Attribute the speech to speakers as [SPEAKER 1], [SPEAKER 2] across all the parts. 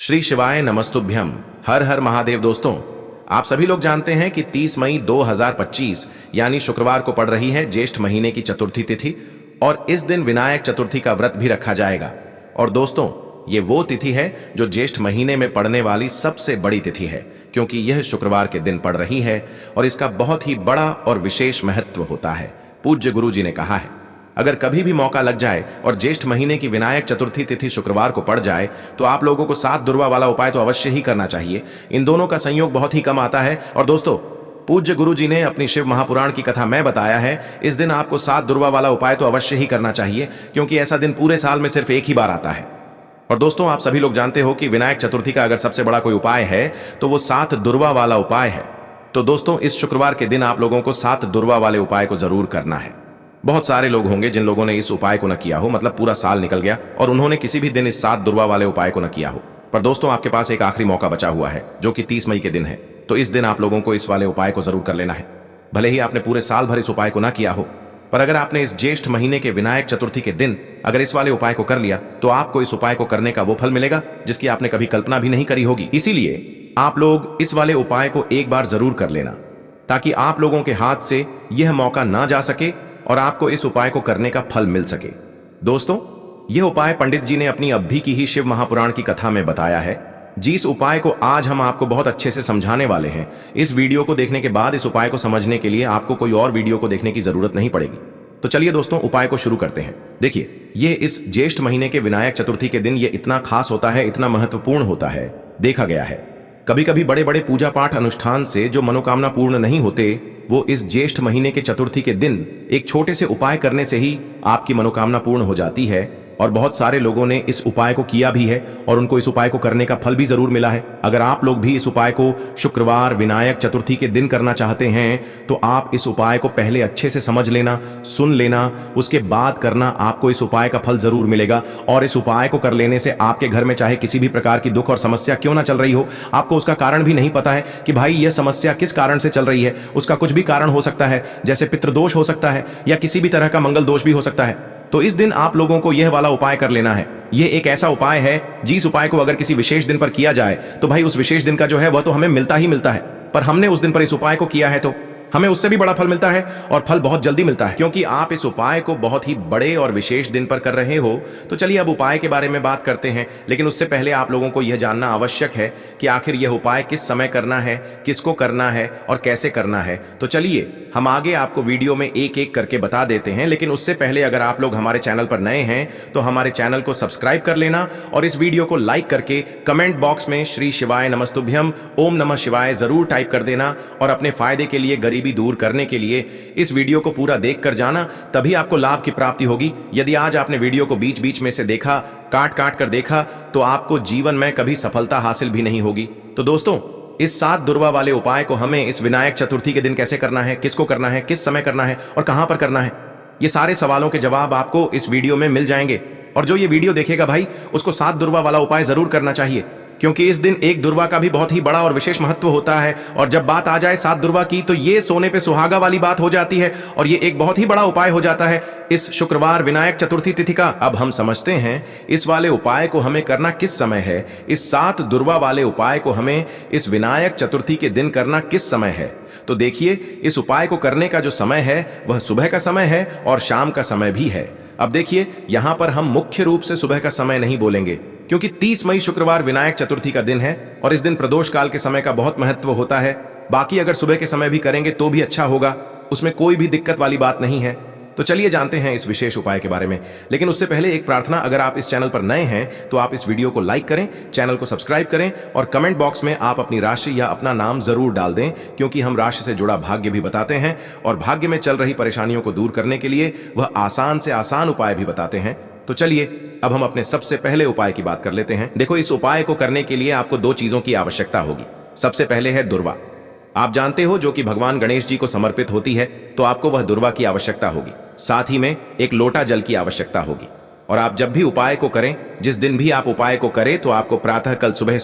[SPEAKER 1] श्री शिवाय नमस्तुभ्यम। हर हर महादेव। दोस्तों, आप सभी लोग जानते हैं कि 30 मई 2025 यानी शुक्रवार को पड़ रही है ज्येष्ठ महीने की चतुर्थी तिथि और इस दिन विनायक चतुर्थी का व्रत भी रखा जाएगा। और दोस्तों, ये वो तिथि है जो ज्येष्ठ महीने में पड़ने वाली सबसे बड़ी तिथि है, क्योंकि यह शुक्रवार के दिन पड़ रही है और इसका बहुत ही बड़ा और विशेष महत्व होता है। पूज्य गुरु जी ने कहा है, अगर कभी भी मौका लग जाए और ज्येष्ठ महीने की विनायक चतुर्थी तिथि शुक्रवार को पड़ जाए तो आप लोगों को 7 दुर्वा वाला उपाय तो अवश्य ही करना चाहिए। इन दोनों का संयोग बहुत ही कम आता है। और दोस्तों, पूज्य गुरु जी ने अपनी शिव महापुराण की कथा में बताया है, इस दिन आपको 7 दुर्वा वाला उपाय तो अवश्य ही करना चाहिए, क्योंकि ऐसा दिन पूरे साल में सिर्फ एक ही बार आता है। और दोस्तों, आप सभी लोग जानते हो कि विनायक चतुर्थी का अगर सबसे बड़ा कोई उपाय है तो वो 7 दुर्वा वाला उपाय है। तो दोस्तों, इस शुक्रवार के दिन आप लोगों को 7 दुर्वा वाले उपाय को जरूर करना है। बहुत सारे लोग होंगे जिन लोगों ने इस उपाय को न किया हो, मतलब पूरा साल निकल गया और उन्होंने किसी भी दिन इस 7 दुर्वा वाले उपाय को न किया हो। पर दोस्तों, आपके पास एक आखिरी मौका बचा हुआ है, जो कि 30 मई के दिन है। तो इस दिन आप लोगों को इस वाले उपाय को जरूर कर लेना है। भले ही आपने पूरे साल भर इस उपाय को ना किया हो, पर अगर आपने इस ज्येष्ठ महीने के विनायक चतुर्थी के दिन अगर इस वाले उपाय को कर लिया तो आपको इस उपाय को करने का वो फल मिलेगा जिसकी आपने कभी कल्पना भी नहीं करी होगी। इसीलिए आप लोग इस वाले उपाय को एक बार जरूर कर लेना, ताकि आप लोगों के हाथ से यह मौका ना जा सके और आपको इस उपाय को करने का फल मिल सके। दोस्तों, यह उपाय पंडित जी ने अपनी अभी की ही शिव महापुराण की कथा में बताया है। जिस उपाय को आज हम आपको बहुत अच्छे से समझाने वाले हैं, इस वीडियो को देखने के बाद इस उपाय को समझने के लिए आपको कोई और वीडियो को देखने की जरूरत नहीं पड़ेगी। तो चलिए दोस्तों, उपाय को शुरू करते हैं। देखिए, ये इस ज्येष्ठ महीने के विनायक चतुर्थी के दिन ये इतना खास होता है, इतना महत्वपूर्ण होता है। देखा गया है कभी कभी बड़े बड़े पूजा पाठ अनुष्ठान से जो मनोकामना पूर्ण नहीं होते, वो इस ज्येष्ठ महीने के चतुर्थी के दिन एक छोटे से उपाय करने से ही आपकी मनोकामना पूर्ण हो जाती है। और बहुत सारे लोगों ने इस उपाय को किया भी है और उनको इस उपाय को करने का फल भी जरूर मिला है। अगर आप लोग भी इस उपाय को शुक्रवार विनायक चतुर्थी के दिन करना चाहते हैं तो आप इस उपाय को पहले अच्छे से समझ लेना, सुन लेना, उसके बाद करना। आपको इस उपाय का फल जरूर मिलेगा। और इस उपाय को कर लेने से आपके घर में चाहे किसी भी प्रकार की दुख और समस्या क्यों ना चल रही हो, आपको उसका कारण भी नहीं पता है कि भाई यह समस्या किस कारण से चल रही है, उसका कुछ भी कारण हो सकता है, जैसे पितृदोष हो सकता है या किसी भी तरह का मंगल दोष भी हो सकता है। तो इस दिन आप लोगों को यह वाला उपाय कर लेना है। यह एक ऐसा उपाय है जिस उपाय को अगर किसी विशेष दिन पर किया जाए तो भाई उस विशेष दिन का जो है वह तो हमें मिलता ही मिलता है, पर हमने उस दिन पर इस उपाय को किया है तो हमें उससे भी बड़ा फल मिलता है और फल बहुत जल्दी मिलता है, क्योंकि आप इस उपाय को बहुत ही बड़े और विशेष दिन पर कर रहे हो। तो चलिए अब उपाय के बारे में बात करते हैं, लेकिन उससे पहले आप लोगों को यह जानना आवश्यक है कि आखिर यह उपाय किस समय करना है, किसको करना है और कैसे करना है। तो चलिए हम आगे आपको वीडियो में एक एक करके बता देते हैं, लेकिन उससे पहले अगर आप लोग हमारे चैनल पर नए हैं तो हमारे चैनल को सब्सक्राइब कर लेना और इस वीडियो को लाइक करके कमेंट बॉक्स में श्री शिवाय नमस्तुभ्यम ओम नमः शिवाय जरूर टाइप कर देना। और अपने फायदे के लिए, गरीबी दूर करने के लिए इस वीडियो को पूरा देख कर जाना, तभी आपको लाभ की प्राप्ति होगी। यदि आज आपने वीडियो को बीच बीच में से देखा, काट काट कर देखा, तो आपको जीवन में कभी सफलता हासिल भी नहीं होगी। तो दोस्तों, इस 7 दुर्वा वाले उपाय को हमें इस विनायक चतुर्थी के दिन कैसे करना है, किसको करना है, किस समय करना है और कहां पर करना है, ये सारे सवालों के जवाब आपको इस वीडियो में मिल जाएंगे। और जो ये वीडियो देखेगा भाई, उसको 7 दुर्वा वाला उपाय जरूर करना चाहिए, क्योंकि इस दिन एक दुर्वा का भी बहुत ही बड़ा और विशेष महत्व होता है। और जब बात आ जाए 7 दुर्वा की तो ये सोने पे सुहागा वाली बात हो जाती है और ये एक बहुत ही बड़ा उपाय हो जाता है इस शुक्रवार विनायक चतुर्थी तिथि का। अब हम समझते हैं इस वाले उपाय को हमें करना किस समय है। इस 7 दुर्वा वाले उपाय को हमें इस विनायक चतुर्थी के दिन करना किस समय है। तो देखिए, इस उपाय को करने का जो समय है वह सुबह का समय है और शाम का समय भी है। अब देखिए, यहां पर हम मुख्य रूप से सुबह का समय नहीं बोलेंगे, क्योंकि 30 मई शुक्रवार विनायक चतुर्थी का दिन है और इस दिन प्रदोष काल के समय का बहुत महत्व होता है। बाकी अगर सुबह के समय भी करेंगे तो भी अच्छा होगा, उसमें कोई भी दिक्कत वाली बात नहीं है। तो चलिए जानते हैं इस विशेष उपाय के बारे में। लेकिन उससे पहले एक प्रार्थना, अगर आप इस चैनल पर नए हैं तो आप इस वीडियो को लाइक करें, चैनल को सब्सक्राइब करें और कमेंट बॉक्स में आप अपनी राशि या अपना नाम जरूर डाल दें, क्योंकि हम राशि से जुड़ा भाग्य भी बताते हैं और भाग्य में चल रही परेशानियों को दूर करने के लिए वह आसान से आसान उपाय भी बताते हैं। तो चलिए अब हम अपने सबसे पहले उपाय की बात कर लेते हैं। देखो, इस उपाय को करने के लिए आपको 2 चीजों की आवश्यकता होगी। सबसे पहले है दुर्वा। आप जानते हो, जो कि भगवान गणेश जी को समर्पित होती है, तो आपको वह दुर्वा की आवश्यकता होगी। साथ ही में एक लोटा जल की आवश्यकता होगी। और आप जब भी उपाय को करें, जिस दिन भी आप उपाय को करें, तो आपको प्रातः कल सुबह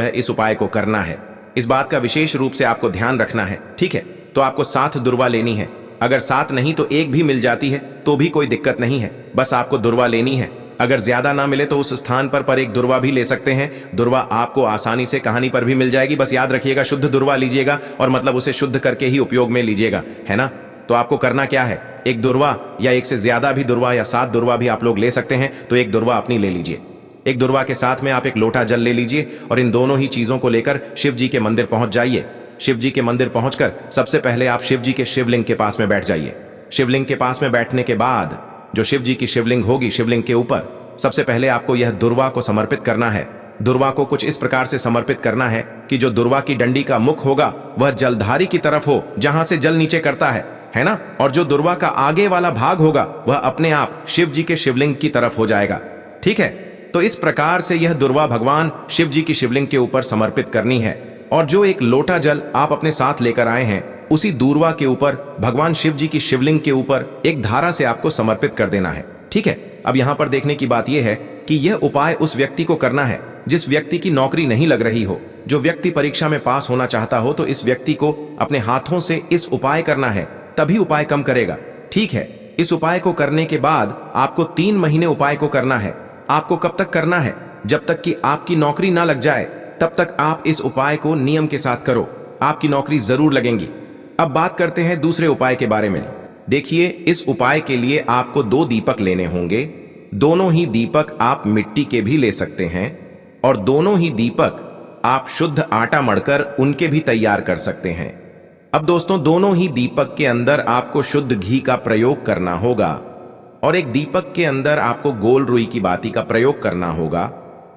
[SPEAKER 1] इस उपाय को करना है। इस बात का विशेष रूप से आपको ध्यान रखना है, ठीक है। तो आपको 7 दुर्वा लेनी है। अगर 7 नहीं तो 1 भी मिल जाती है तो भी कोई दिक्कत नहीं है, बस आपको दुर्वा लेनी है। अगर ज्यादा ना मिले तो उस स्थान पर एक दुर्वा भी ले सकते हैं। दुर्वा आपको आसानी से कहानी पर भी मिल जाएगी। बस याद रखिएगा, शुद्ध दुर्वा लीजिएगा और मतलब उसे शुद्ध करके ही उपयोग में लीजिएगा, है ना। तो आपको करना क्या है, एक दुर्वा या एक से ज्यादा भी दुर्वा या 7 दुर्वा भी आप लोग ले सकते हैं, तो एक दुर्वा अपनी ले लीजिए। एक दुर्वा के साथ में आप एक लोटा जल ले लीजिए और इन दोनों ही चीजों को लेकर शिव जी के मंदिर पहुंच जाइए। शिव जी के मंदिर पहुंचकर सबसे पहले आप शिव जी के शिवलिंग के पास में बैठ जाइए। शिवलिंग के पास में बैठने के बाद जो शिव जी की शिवलिंग होगी, शिवलिंग के ऊपर सबसे पहले आपको यह दुर्वा को समर्पित करना है। दुर्वा को कुछ इस प्रकार से समर्पित करना है कि जो दुर्वा की डंडी का मुख होगा वह जलधारी की तरफ हो, जहां से जल नीचे करता है ना। और जो दुर्वा का आगे वाला भाग होगा वह अपने आप शिव जी के शिवलिंग की तरफ हो जाएगा, ठीक है। तो इस प्रकार से यह दुर्वा भगवान शिव जी की शिवलिंग के ऊपर समर्पित करनी है। और जो एक लोटा जल आप अपने साथ लेकर आए हैं, उसी दूर्वा के ऊपर भगवान शिव जी की शिवलिंग के ऊपर एक धारा से आपको समर्पित कर देना है, ठीक है। अब यहां पर देखने की बात यह है कि यह उपाय उस व्यक्ति को करना है जिस व्यक्ति की नौकरी नहीं लग रही हो। जो व्यक्ति परीक्षा में पास होना चाहता हो तो इस व्यक्ति को अपने हाथों से इस उपाय करना है, तभी उपाय कम करेगा, ठीक है। इस उपाय को करने के बाद आपको 3 महीने उपाय को करना है। आपको कब तक करना है, जब तक कि आपकी नौकरी ना लग जाए तब तक आप इस उपाय को नियम के साथ करो, आपकी नौकरी जरूर लगेगी। अब बात करते हैं दूसरे उपाय के बारे में। देखिए, इस उपाय के लिए आपको 2 दीपक लेने होंगे। दोनों ही दीपक आप मिट्टी के भी ले सकते हैं और दोनों ही दीपक आप शुद्ध आटा मढ़कर उनके भी तैयार कर सकते हैं। अब दोस्तों, दोनों ही दीपक के अंदर आपको शुद्ध घी का प्रयोग करना होगा और एक दीपक के अंदर आपको गोल रुई की बाती का प्रयोग करना होगा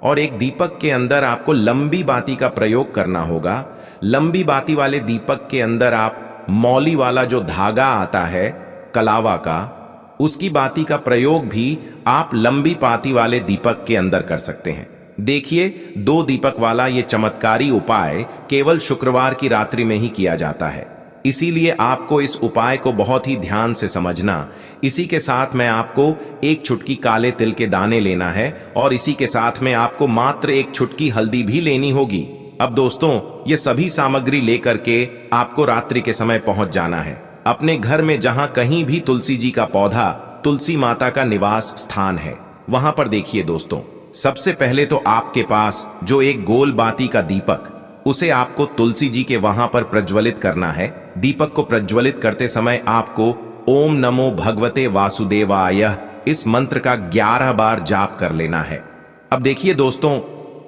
[SPEAKER 1] और एक दीपक के अंदर आपको लंबी बाती का प्रयोग करना होगा। लंबी बाती वाले दीपक के अंदर आप मौली वाला जो धागा आता है कलावा का, उसकी बाती का प्रयोग भी आप लंबी बाती वाले दीपक के अंदर कर सकते हैं। देखिए, 2 दीपक वाला ये चमत्कारी उपाय केवल शुक्रवार की रात्रि में ही किया जाता है, इसीलिए आपको इस उपाय को बहुत ही ध्यान से समझना। इसी के साथ में आपको 1 चुटकी काले तिल के दाने लेना है और इसी के साथ में आपको मात्र 1 चुटकी हल्दी भी लेनी होगी। अब दोस्तों, ये सभी सामग्री लेकर के आपको रात्रि के समय पहुंच जाना है अपने घर में, जहां कहीं भी तुलसी जी का पौधा, तुलसी माता का निवास स्थान है, वहां पर देखिए दोस्तों, सबसे पहले तो आपके पास जो एक गोल बाती का दीपक, उसे आपको तुलसी जी के वहां पर प्रज्वलित करना है। दीपक को प्रज्वलित करते समय आपको ओम नमो भगवते वासुदेवाय इस मंत्र का 11 बार जाप कर लेना है। अब देखिए दोस्तों,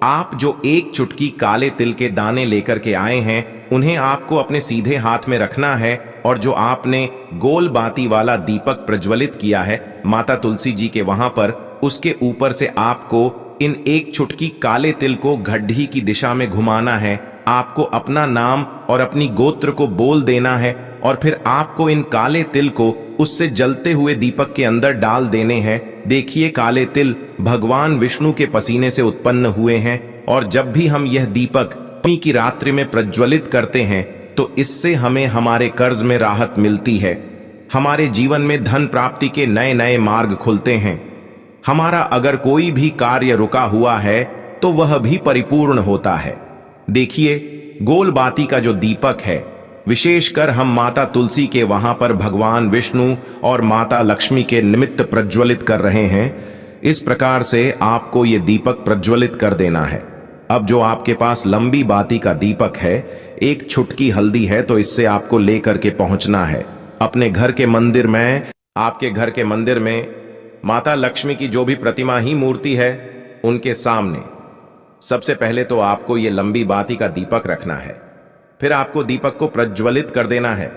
[SPEAKER 1] आप जो 1 चुटकी काले तिल के दाने लेकर के आए हैं, उन्हें आपको अपने सीधे हाथ में रखना है और जो आपने गोल बाती वाला दीपक प्रज्वलित किया है माता तुलसी जी के वहां पर, उसके ऊपर से आपको इन 1 चुटकी काले तिल को घड्डी की दिशा में घुमाना है। आपको अपना नाम और अपनी गोत्र को बोल देना है और फिर आपको इन काले तिल को उससे जलते हुए दीपक के अंदर डाल देने हैं। देखिए, काले तिल भगवान विष्णु के पसीने से उत्पन्न हुए हैं और जब भी हम यह दीपक नवमी की रात्रि में प्रज्वलित करते हैं तो इससे हमें हमारे कर्ज में राहत मिलती है, हमारे जीवन में धन प्राप्ति के नए नए मार्ग खुलते हैं, हमारा अगर कोई भी कार्य रुका हुआ है तो वह भी परिपूर्ण होता है। देखिए, गोल बाती का जो दीपक है, विशेषकर हम माता तुलसी के वहां पर भगवान विष्णु और माता लक्ष्मी के निमित्त प्रज्वलित कर रहे हैं। इस प्रकार से आपको ये दीपक प्रज्वलित कर देना है। अब जो आपके पास लंबी बाती का दीपक है, 1 चुटकी हल्दी है, तो इससे आपको लेकर के पहुंचना है अपने घर के मंदिर में। आपके घर के मंदिर में माता लक्ष्मी की जो भी प्रतिमा ही मूर्ति है, उनके सामने सबसे पहले तो आपको ये लंबी बाती का दीपक रखना है। फिर आपको दीपक को प्रज्वलित कर देना है।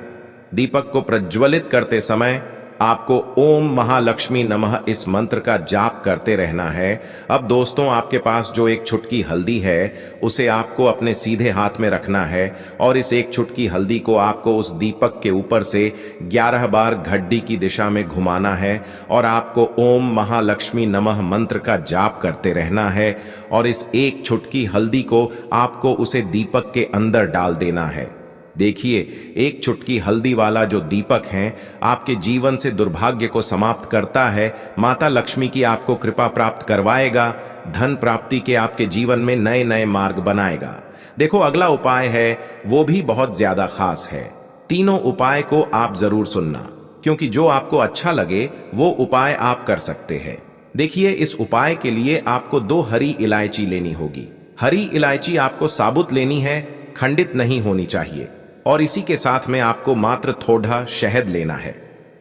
[SPEAKER 1] दीपक को प्रज्वलित करते समय आपको ओम महालक्ष्मी नमः इस मंत्र का जाप करते रहना है। अब दोस्तों, आपके पास जो 1 चुटकी हल्दी है, उसे आपको अपने सीधे हाथ में रखना है और इस 1 चुटकी हल्दी को आपको उस दीपक के ऊपर से 11 बार घड्डी की दिशा में घुमाना है और आपको ओम महालक्ष्मी नमः मंत्र का जाप करते रहना है और इस 1 चुटकी हल्दी को आपको उसे दीपक के अंदर डाल देना है। देखिए, 1 चुटकी हल्दी वाला जो दीपक है आपके जीवन से दुर्भाग्य को समाप्त करता है, माता लक्ष्मी की आपको कृपा प्राप्त करवाएगा, धन प्राप्ति के आपके जीवन में नए नए मार्ग बनाएगा। देखो, अगला उपाय है वो भी बहुत ज्यादा खास है। तीनों उपाय को आप जरूर सुनना, क्योंकि जो आपको अच्छा लगे वो उपाय आप कर सकते हैं। देखिए, इस उपाय के लिए आपको 2 हरी इलायची लेनी होगी। हरी इलायची आपको साबुत लेनी है, खंडित नहीं होनी चाहिए। और इसी के साथ में आपको मात्र थोड़ा शहद लेना है।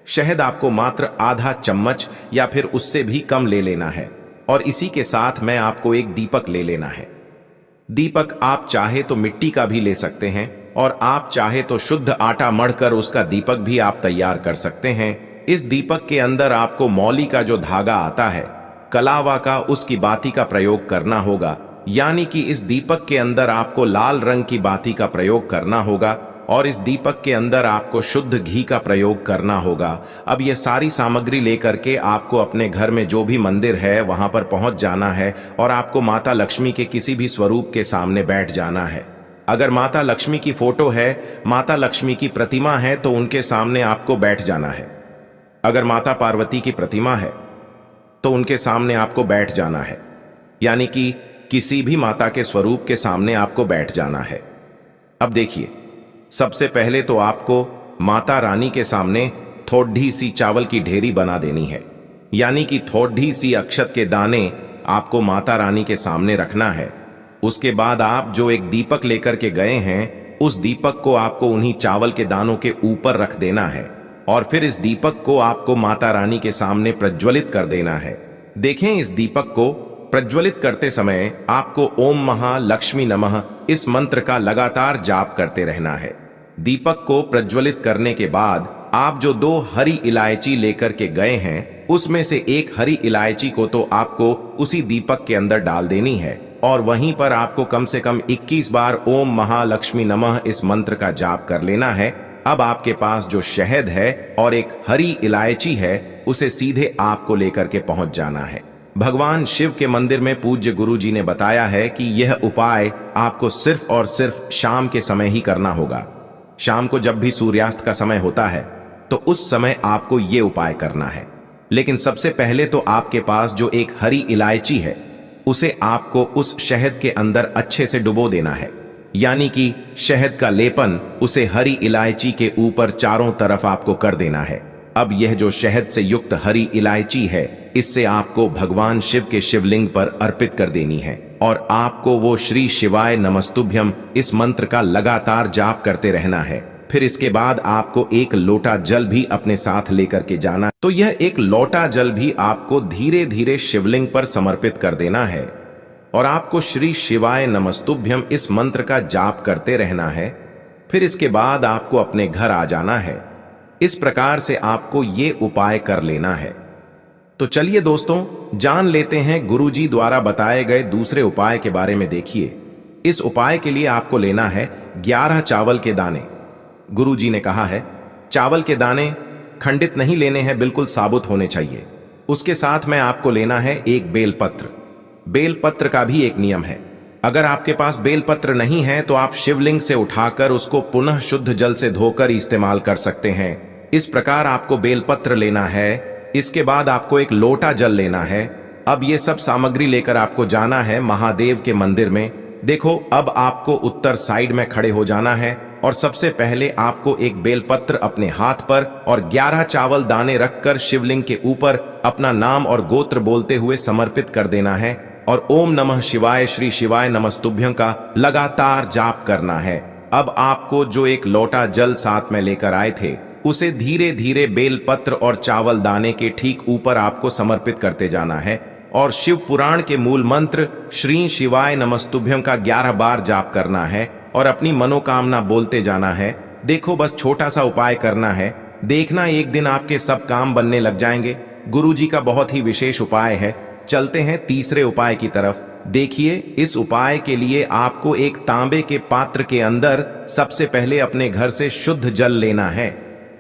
[SPEAKER 1] शहद आपको मात्र आधा चम्मच या फिर उससे भी कम ले लेना है। और इसी के साथ में आपको एक दीपक ले लेना है। दीपक आप चाहे तो मिट्टी का भी ले सकते हैं, और आप चाहे तो शुद्ध आटा मढ़कर उसका दीपक भी आप तैयार कर सकते हैं। इस दीपक के अंदर आपको मौली का जो धागा आता है, कलावा का, उसकी बाती का प्रयोग करना होगा। यानी कि इस दीपक के अंदर आपको लाल रंग की बाती का प्रयोग करना होगा, और इस दीपक के अंदर आपको शुद्ध घी का प्रयोग करना होगा। अब यह सारी सामग्री लेकर के आपको अपने घर में जो भी मंदिर है वहां पर पहुंच जाना है, और आपको माता लक्ष्मी के किसी भी स्वरूप के सामने बैठ जाना है। अगर माता लक्ष्मी की फोटो है, माता लक्ष्मी की प्रतिमा है, तो उनके सामने आपको बैठ जाना है। अगर माता पार्वती की प्रतिमा है तो उनके सामने आपको बैठ जाना है। यानी कि किसी भी माता के स्वरूप के सामने आपको बैठ जाना है। अब देखिए, सबसे पहले तो आपको माता रानी के सामने थोड़ी सी चावल की ढेरी बना देनी है। यानी कि थोड़ी सी अक्षत के दाने आपको माता रानी के सामने रखना है। उसके बाद आप जो एक दीपक लेकर के गए हैं, उस दीपक को आपको उन्हीं चावल के दानों के ऊपर रख देना है, और फिर इस दीपक को आपको माता रानी के सामने प्रज्वलित कर देना है। देखें, इस दीपक को प्रज्वलित करते समय आपको ओम महालक्ष्मी नमः इस मंत्र का लगातार जाप करते रहना है। दीपक को प्रज्वलित करने के बाद आप जो 2 हरी इलायची लेकर के गए हैं, उसमें से एक हरी इलायची को तो आपको उसी दीपक के अंदर डाल देनी है, और वहीं पर आपको कम से कम 21 बार ओम महालक्ष्मी नमः इस मंत्र का जाप कर लेना है। अब आपके पास जो शहद है और एक हरी इलायची है, उसे सीधे आपको लेकर के पहुंच जाना है। भगवान शिव के मंदिर में पूज्य गुरु जी ने बताया है कि यह उपाय आपको सिर्फ और सिर्फ शाम के समय ही करना होगा। शाम को जब भी सूर्यास्त का समय होता है, तो उस समय आपको यह उपाय करना है। लेकिन सबसे पहले तो आपके पास जो एक हरी इलायची है, उसे आपको उस शहद के अंदर अच्छे से डुबो देना है। यानी कि शहद का लेपन उसे हरी इलायची के ऊपर चारों तरफ आपको कर देना है। अब यह जो शहद से युक्त हरी इलायची है, इससे आपको भगवान शिव के शिवलिंग पर अर्पित कर देनी है, और आपको वो श्री शिवाय नमस्तुभ्यम इस मंत्र का लगातार जाप करते रहना है। फिर इसके बाद आपको एक लोटा जल भी अपने साथ लेकर के जाना। तो यह एक लोटा जल भी आपको धीरे धीरे शिवलिंग पर समर्पित कर देना है, और आपको श्री शिवाय नमस्तुभ्यम इस मंत्र का जाप करते रहना है। फिर इसके बाद आपको अपने घर आ जाना है। इस प्रकार से आपको ये उपाय कर लेना है। तो चलिए दोस्तों, जान लेते हैं गुरुजी द्वारा बताए गए दूसरे उपाय के बारे में। देखिए, इस उपाय के लिए आपको लेना है 11 चावल के दाने। गुरुजी ने कहा है, चावल के दाने खंडित नहीं लेने हैं, बिल्कुल साबुत होने चाहिए। उसके साथ में आपको लेना है एक बेलपत्र। बेलपत्र का भी एक नियम है, अगर आपके पास बेलपत्र नहीं है तो आप शिवलिंग से उठाकर उसको पुनः शुद्ध जल से धोकर इस्तेमाल कर सकते हैं। इस प्रकार आपको बेलपत्र लेना है। इसके बाद आपको एक लोटा जल लेना है। अब ये सब सामग्री लेकर आपको जाना है महादेव के मंदिर में। देखो, अब आपको उत्तर साइड में खड़े हो जाना है, और सबसे पहले आपको एक बेलपत्र अपने हाथ पर और 11 चावल दाने रखकर शिवलिंग के ऊपर अपना नाम और गोत्र बोलते हुए समर्पित कर देना है, और ओम नमः शिवाय श्री शिवाय नमस्तुभ्यं का लगातार जाप करना है। अब आपको जो एक लोटा जल साथ में लेकर आए थे, उसे धीरे धीरे बेलपत्र और चावल दाने के ठीक ऊपर आपको समर्पित करते जाना है, और शिव पुराण के मूल मंत्र श्री शिवाय नमस्तुभ्यं का 11 बार जाप करना है, और अपनी मनोकामना बोलते जाना है। देखो, बस छोटा सा उपाय करना है, देखना एक दिन आपके सब काम बनने लग जाएंगे। गुरुजी का बहुत ही विशेष उपाय है। चलते हैं तीसरे उपाय की तरफ। देखिए, इस उपाय के लिए आपको एक तांबे के पात्र के अंदर सबसे पहले अपने घर से शुद्ध जल लेना है।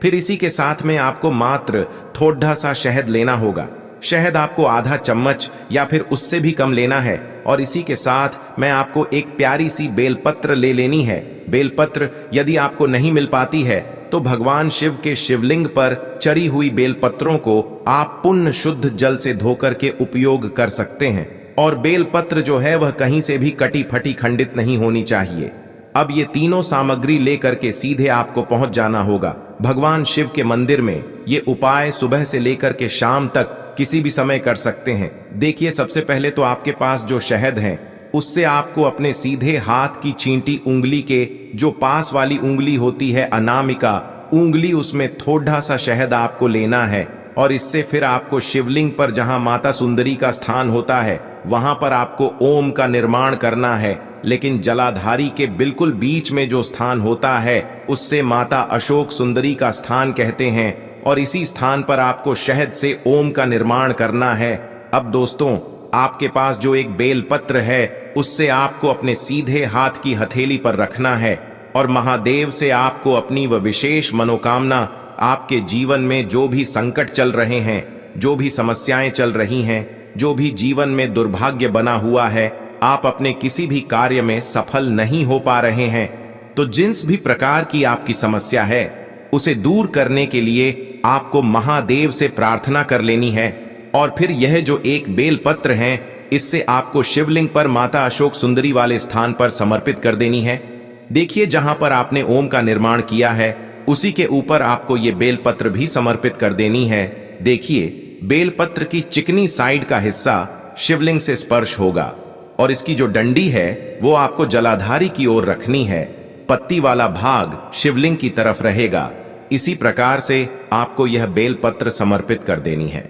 [SPEAKER 1] फिर इसी के साथ में आपको मात्र थोड़ा सा शहद लेना होगा। शहद आपको आधा चम्मच या फिर उससे भी कम लेना है, और इसी के साथ में आपको एक प्यारी सी बेलपत्र ले लेनी है। बेलपत्र यदि आपको नहीं मिल पाती है तो भगवान शिव के शिवलिंग पर चढ़ी हुई बेलपत्रों को आप पुण्य शुद्ध जल से धोकर के उपयोग कर सकते हैं, और बेलपत्र जो है वह कहीं से भी कटी फटी खंडित नहीं होनी चाहिए। अब ये तीनों सामग्री लेकर के सीधे आपको पहुंच जाना होगा भगवान शिव के मंदिर में। ये उपाय सुबह से लेकर के शाम तक किसी भी समय कर सकते हैं। देखिए, सबसे पहले तो आपके पास जो शहद है उससे आपको अपने सीधे हाथ की चींटी उंगली के जो पास वाली उंगली होती है अनामिका उंगली, उसमें थोड़ा सा शहद आपको लेना है और इससे फिर आपको शिवलिंग पर जहां माता सुंदरी का स्थान होता है वहां पर आपको ओम का निर्माण करना है। लेकिन जलाधारी के बिल्कुल बीच में जो स्थान होता है उससे माता अशोक सुंदरी का स्थान कहते हैं और इसी स्थान पर आपको शहद से ओम का निर्माण करना है। अब दोस्तों, आपके पास जो एक बेलपत्र है उससे आपको अपने सीधे हाथ की हथेली पर रखना है और महादेव से आपको अपनी वह विशेष मनोकामना, आपके जीवन में जो भी संकट चल रहे हैं, जो भी समस्याएं चल रही हैं, जो भी जीवन में दुर्भाग्य बना हुआ है, आप अपने किसी भी कार्य में सफल नहीं हो पा रहे हैं, तो जिस भी प्रकार की आपकी समस्या है उसे दूर करने के लिए आपको महादेव से प्रार्थना कर लेनी है। और फिर यह जो एक बेलपत्र है इससे आपको शिवलिंग पर माता अशोक सुंदरी वाले स्थान पर समर्पित कर देनी है। देखिए, जहां पर आपने ओम का निर्माण किया है उसी के ऊपर आपको ये बेलपत्र भी समर्पित कर देनी है। देखिए, बेलपत्र की चिकनी साइड का हिस्सा शिवलिंग से स्पर्श होगा और इसकी जो डंडी है वो आपको जलाधारी की ओर रखनी है। पत्ती वाला भाग शिवलिंग की तरफ रहेगा। इसी प्रकार से आपको यह बेलपत्र समर्पित कर देनी है।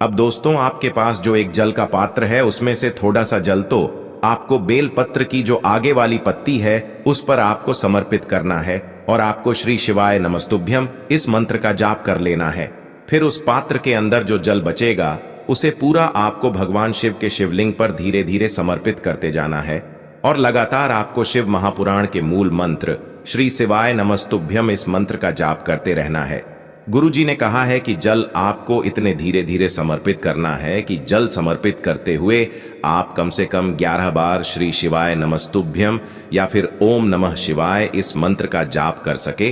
[SPEAKER 1] अब दोस्तों, आपके पास जो एक जल का पात्र है उसमें से थोड़ा सा जल तो आपको बेलपत्र की जो आगे वाली पत्ती है उस पर आपको समर्पित करना है और आपको श्री शिवाय नमस्तुभ्यम इस मंत्र का जाप कर लेना है। फिर उस पात्र के अंदर जो जल बचेगा उसे पूरा आपको भगवान शिव के शिवलिंग पर धीरे धीरे समर्पित करते जाना है और लगातार आपको शिव महापुराण के मूल मंत्र श्री शिवाय नमस्तुभ्यम इस मंत्र का जाप करते रहना है। गुरुजी ने कहा है कि जल आपको इतने धीरे धीरे समर्पित करना है कि जल समर्पित करते हुए आप कम से कम 11 बार श्री शिवाय नमस्तुभ्यम या फिर ओम नमः शिवाय इस मंत्र का जाप कर सके।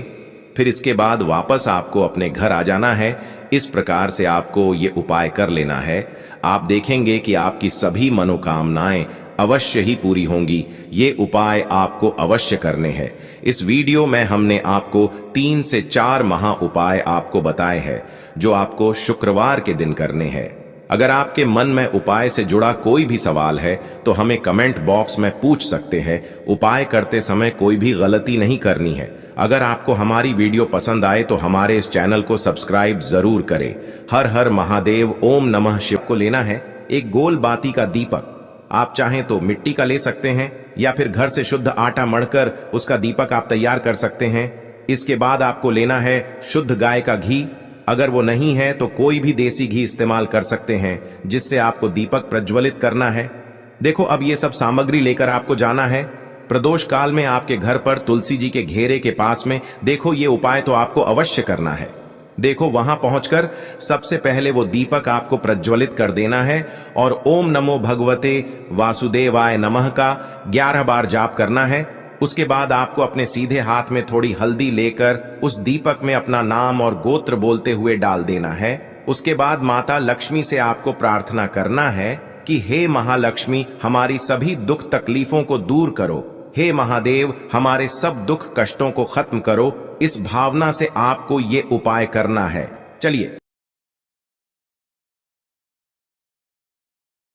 [SPEAKER 1] फिर इसके बाद वापस आपको अपने घर आ जाना है। इस प्रकार से आपको ये उपाय कर लेना है। आप देखेंगे कि आपकी सभी मनोकामनाएं अवश्य ही पूरी होंगी। ये उपाय आपको अवश्य करने हैं। इस वीडियो में हमने आपको 3 से 4 महा उपाय आपको बताए हैं जो आपको शुक्रवार के दिन करने हैं। अगर आपके मन में उपाय से जुड़ा कोई भी सवाल है तो हमें कमेंट बॉक्स में पूछ सकते हैं। उपाय करते समय कोई भी गलती नहीं करनी है। अगर आपको हमारी वीडियो पसंद आए तो हमारे इस चैनल को सब्सक्राइब जरूर करें। हर हर महादेव। ओम नमः शिव को लेना है एक गोल बाती का दीपक। आप चाहें तो मिट्टी का ले सकते हैं या फिर घर से शुद्ध आटा मढ़कर उसका दीपक आप तैयार कर सकते हैं। इसके बाद आपको लेना है शुद्ध गाय का घी। अगर वो नहीं है तो कोई भी देसी घी इस्तेमाल कर सकते हैं जिससे आपको दीपक प्रज्वलित करना है। देखो, अब ये सब सामग्री लेकर आपको जाना है प्रदोष काल में आपके घर पर तुलसी जी के घेरे के पास में। देखो, ये उपाय तो आपको अवश्य करना है। देखो, वहां पहुंचकर सबसे पहले वो दीपक आपको प्रज्वलित कर देना है और ओम नमो भगवते वासुदेवाय नमः का 11 बार जाप करना है। उसके बाद आपको अपने सीधे हाथ में थोड़ी हल्दी लेकर उस दीपक में अपना नाम और गोत्र बोलते हुए डाल देना है। उसके बाद माता लक्ष्मी से आपको प्रार्थना करना है कि हे महालक्ष्मी, हमारी सभी दुख तकलीफों को दूर करो। हे महादेव, हमारे सब दुख कष्टों को खत्म करो। इस भावना से आपको ये उपाय करना है। चलिए।